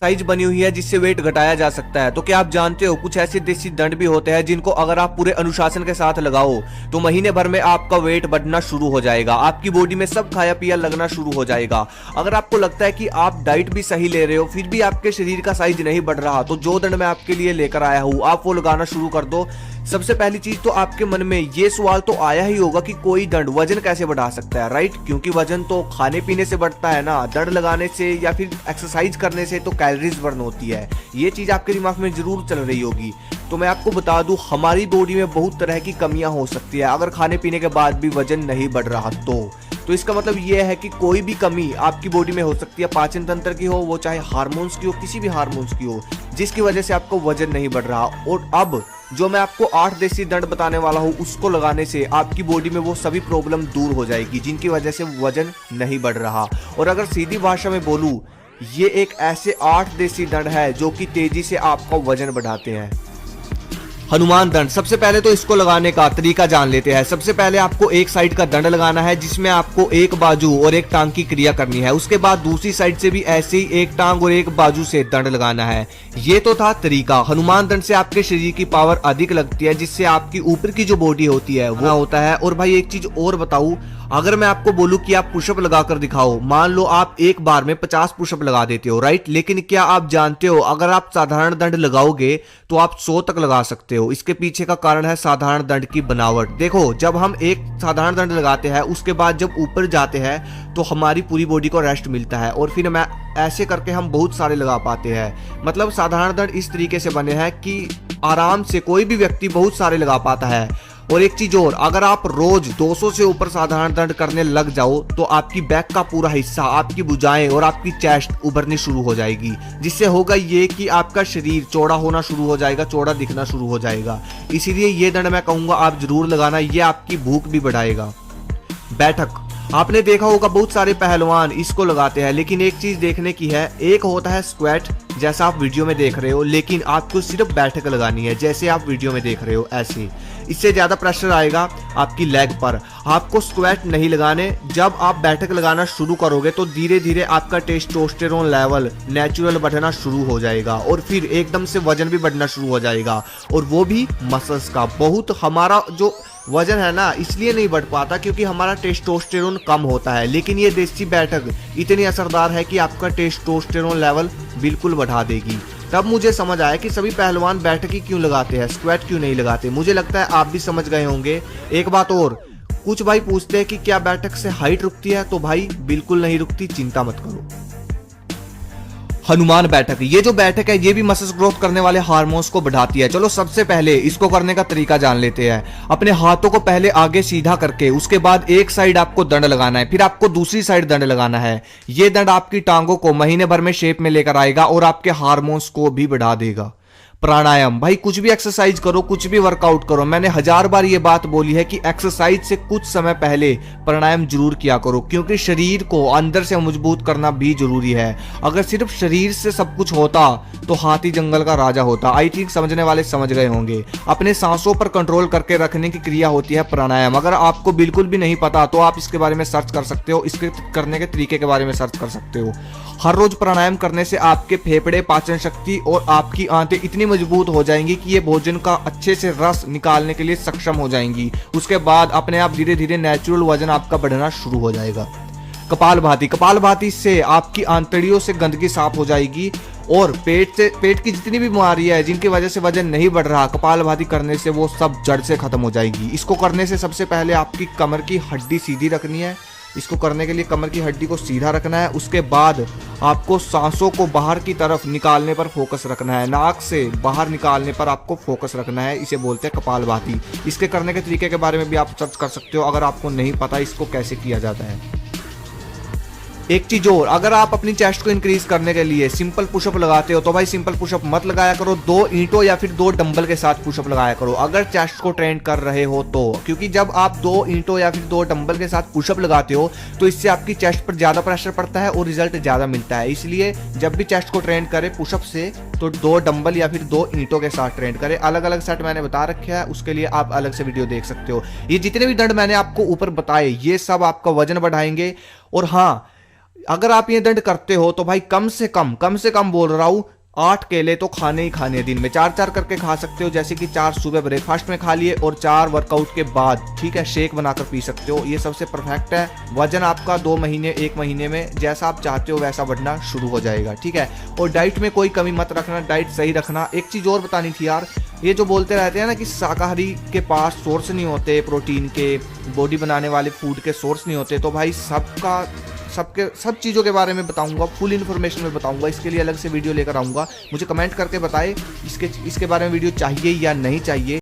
Size बनी हुई है जिससे वेट घटाया जा सकता है। तो क्या आप जानते हो कुछ ऐसे देसी दंड भी होते हैं जिनको अगर आप पूरे अनुशासन के साथ लगाओ तो महीने भर में आपका वेट बढ़ना शुरू हो जाएगा, आपकी बॉडी में सब खाया पिया लगना शुरू हो जाएगा। अगर आपको लगता है कि आप डाइट भी सही ले रहे हो फिर भी आपके शरीर का साइज नहीं बढ़ रहा, तो जो दंड मैं आपके लिए लेकर आया हूँ आप वो लगाना शुरू कर दो। सबसे पहली चीज तो आपके मन में ये सवाल तो आया ही होगा कि कोई दंड वजन कैसे बढ़ा सकता है, राइट? क्योंकि वजन तो खाने पीने से बढ़ता है ना, दंड लगाने से या फिर एक्सरसाइज करने से तो कैलोरीज बर्न होती है। ये चीज आपके दिमाग में जरूर चल रही होगी। तो मैं आपको बता दूं हमारी बॉडी में बहुत तरह की कमियां हो सकती है अगर खाने पीने के बाद भी वजन नहीं बढ़ रहा तो इसका मतलब ये है कि कोई भी कमी आपकी बॉडी में हो सकती है, पाचन तंत्र की हो, वो चाहे हार्मोन्स की हो, किसी भी हार्मोन्स की हो, जिसकी वजह से आपको वजन नहीं बढ़ रहा। और अब जो मैं आपको 8 देसी दंड बताने वाला हूँ उसको लगाने से आपकी बॉडी में वो सभी प्रॉब्लम दूर हो जाएगी जिनकी वजह से वजन नहीं बढ़ रहा। और अगर सीधी भाषा में बोलूं, ये एक ऐसे 8 देसी दंड है जो कि तेजी से आपका वजन बढ़ाते हैं। हनुमान दंड, सबसे पहले तो इसको लगाने का तरीका जान लेते हैं। सबसे पहले आपको एक साइड का दंड लगाना है जिसमें आपको एक बाजू और एक टांग की क्रिया करनी है। उसके बाद दूसरी साइड से भी ऐसे ही एक टांग और एक बाजू से दंड लगाना है। ये तो था तरीका। हनुमान दंड से आपके शरीर की पावर अधिक लगती है जिससे आपकी ऊपर की जो बॉडी होती है वो होता है। और भाई एक चीज और बताऊं, अगर मैं आपको बोलूं कि आप पुशअप लगाकर दिखाओ, मान लो आप एक बार में 50 पुशअप लगा देते हो, राइट? लेकिन क्या आप जानते हो अगर आप साधारण दंड लगाओगे तो आप 100 तक लगा सकते हो। इसके पीछे का कारण है साधारण दंड की बनावट। देखो, जब हम एक साधारण दंड लगाते हैं उसके बाद जब ऊपर जाते हैं तो हमारी पूरी बॉडी को रेस्ट मिलता है और फिर मैं ऐसे करके हम बहुत सारे लगा पाते हैं। मतलब साधारण दंड इस तरीके से बने हैं कि आराम से कोई भी व्यक्ति बहुत सारे लगा पाता है। और एक चीज और, अगर आप रोज 200 से ऊपर साधारण दंड करने लग जाओ तो आपकी बैक का पूरा हिस्सा, आपकी भुजाएं और आपकी चेस्ट उभरनी शुरू हो जाएगी, जिससे होगा ये कि आपका शरीर चौड़ा होना शुरू हो जाएगा, चौड़ा दिखना शुरू हो जाएगा। इसीलिए ये दंड मैं कहूंगा आप जरूर लगाना, ये आपकी भूख भी बढ़ाएगा। बैठक, आपने देखा होगा बहुत सारे पहलवान इसको लगाते हैं, लेकिन एक चीज देखने की है, एक होता है स्क्वाट जैसा आप वीडियो में देख रहे हो, लेकिन आपको सिर्फ बैठक लगानी है जैसे आप वीडियो में देख रहे हो ऐसे। इससे ज्यादा प्रेशर आएगा आपकी लेग पर। आपको स्क्वाट नहीं लगाने। जब आप बैठक लगाना शुरू करोगे तो धीरे धीरे आपका टेस्टोस्टेरोन लेवल नेचुरल बढ़ना शुरू हो जाएगा और फिर एकदम से वजन भी बढ़ना शुरू हो जाएगा, और वो भी मसल्स का। बहुत हमारा जो वजन है ना इसलिए नहीं बढ़ पाता क्योंकि हमारा टेस्टोस्टेरोन कम होता है, लेकिन ये देसी बैठक इतनी असरदार है कि आपका टेस्टोस्टेरोन लेवल बिल्कुल बढ़ा देगी। तब मुझे समझ आया कि सभी पहलवान बैठक ही क्यों लगाते हैं, स्क्वाट क्यों नहीं लगाते। मुझे लगता है आप भी समझ गए होंगे। एक बात और, कुछ भाई पूछते हैं कि क्या बैठक से हाइट रुकती है, तो भाई बिल्कुल नहीं रुकती, चिंता मत करो। हनुमान बैठक, ये जो बैठक है ये भी मसल्स ग्रोथ करने वाले हार्मोन्स को बढ़ाती है। चलो सबसे पहले इसको करने का तरीका जान लेते हैं। अपने हाथों को पहले आगे सीधा करके उसके बाद एक साइड आपको दंड लगाना है, फिर आपको दूसरी साइड दंड लगाना है। ये दंड आपकी टांगों को महीने भर में शेप में लेकर आएगा और आपके हार्मोन्स को भी बढ़ा देगा। प्राणायाम, भाई कुछ भी एक्सरसाइज करो, कुछ भी वर्कआउट करो, मैंने 1000 बार ये बात बोली है कि एक्सरसाइज से कुछ समय पहले प्राणायाम जरूर किया करो, क्योंकि शरीर को अंदर से मजबूत करना भी जरूरी है। अगर सिर्फ शरीर से सब कुछ होता तो हाथी जंगल का राजा होता। आई थिंक समझने वाले समझ गए होंगे। अपने सांसों पर कंट्रोल करके रखने की क्रिया होती है प्राणायाम। अगर आपको बिल्कुल भी नहीं पता तो आप इसके बारे में सर्च कर सकते हो, इसके करने के तरीके के बारे में सर्च कर सकते हो। हर रोज प्राणायाम करने से आपके फेफड़े, पाचन शक्ति और आपकी आंतें इतनी मजबूत हो जाएंगी कि ये भोजन का अच्छे से रस निकालने के लिए सक्षम हो जाएंगी। उसके बाद अपने आप धीरे धीरे नेचुरल वजन आपका बढ़ना शुरू हो जाएगा। कपालभाति, कपालभाति से आपकी आंतड़ियों से गंदगी साफ हो जाएगी और पेट की जितनी भी बीमारियां है जिनकी वजह से वजन नहीं बढ़ रहा, कपालभाति करने से वो सब जड़ से खत्म हो जाएगी। इसको करने से सबसे पहले आपकी कमर की हड्डी सीधी रखनी है। इसको करने के लिए कमर की हड्डी को सीधा रखना है। उसके बाद आपको सांसों को बाहर की तरफ निकालने पर फोकस रखना है, नाक से बाहर निकालने पर आपको फोकस रखना है। इसे बोलते हैं कपालभाति। इसके करने के तरीके के बारे में भी आप सर्च कर सकते हो अगर आपको नहीं पता इसको कैसे किया जाता है। एक चीज और, अगर आप अपनी चेस्ट को इंक्रीज करने के लिए सिंपल पुशअप लगाते हो तो भाई सिंपल पुशअप मत लगाया करो, 2 ईंटों या फिर 2 डंबल के साथ पुशअप लगाया करो अगर चेस्ट को ट्रेन कर रहे हो तो। क्योंकि जब आप 2 ईंटों या फिर 2 डंबल के साथ पुशअप लगाते हो तो इससे आपकी चेस्ट पर ज्यादा प्रेशर पड़ता है और रिजल्ट ज्यादा मिलता है। इसलिए जब भी चेस्ट को ट्रेन करे पुशअप से तो 2 डंबल या फिर 2 ईंटों के साथ ट्रेन करे। अलग अलग सेट मैंने बता रखा है, उसके लिए आप अलग से वीडियो देख सकते हो। ये जितने भी दंड मैंने आपको ऊपर बताए ये सब आपका वजन बढ़ाएंगे। और हाँ, अगर आप ये दंड करते हो तो भाई कम से कम बोल रहा हूं 8 केले तो खाने ही खाने, दिन में 4-4 करके खा सकते हो, जैसे कि 4 सुबह ब्रेकफास्ट में खा लिए और 4 वर्कआउट के बाद, ठीक है, शेक बनाकर पी सकते हो। ये सबसे परफेक्ट है। वजन आपका 2 महीने 1 महीने में जैसा आप चाहते हो वैसा बढ़ना शुरू हो जाएगा, ठीक है। और डाइट में कोई कमी मत रखना, डाइट सही रखना। एक चीज़ और बतानी थी यार, ये जो बोलते रहते हैं ना कि शाकाहारी के पास सोर्स नहीं होते प्रोटीन के, बॉडी बनाने वाले फूड के सोर्स नहीं होते, तो भाई सब चीज़ों के बारे में बताऊंगा, फुल इन्फॉर्मेशन में बताऊंगा। इसके लिए अलग से वीडियो लेकर आऊंगा। मुझे कमेंट करके बताएं इसके बारे में वीडियो चाहिए या नहीं चाहिए।